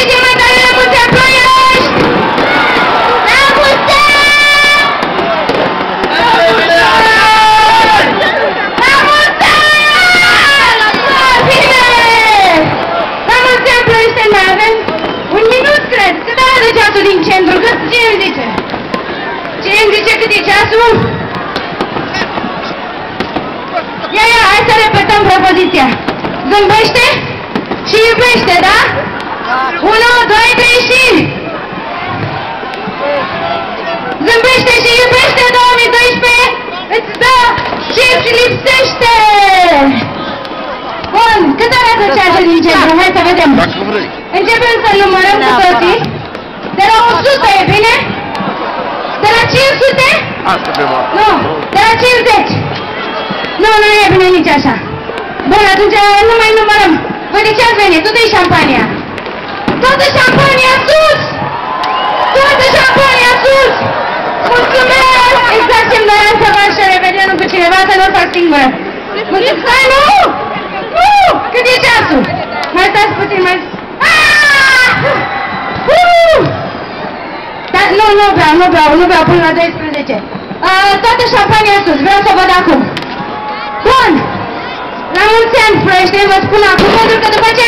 Haideți cel mai tare la mulți ani, Ploiești! La mulți ani! La mulți ani! La mulți ani! Bine! La mulți ani, Ploiești, mai avem un minut, cred. Cât arată ceasul din centru? Cine îmi zice? Cine îmi zice cât e ceasul? Ia, hai să repetăm propoziția. Zâmbește și iubește, da? 1, 2, 3 și... Zâmbește și iubește 2012 îți dă ce îți lipsește! Bun, cât arată ceasul din centru? Hai să vedem. Începem să numărăm cu toții. De la 100, e bine? De la 500? Nu, de la 50. Nu e bine nici așa. Bun, atunci nu mai numărăm. Voi de ce ați venit? Toată-i șampania. Toată șampania sus! Toată șampania sus! Mulțumesc! Exact ce-mi doream să fac și revedionul cu cineva, să nu-l fac singură. Mulțumesc! Stai, nu! Nu! Cât e ceasul? Mai stați puțin, mai... Da, nu vreau, până la 12. Toată șampania sus, vreau să văd acum. Bun! La mulți ani, Ploiești, vă spun acum, pentru că după ce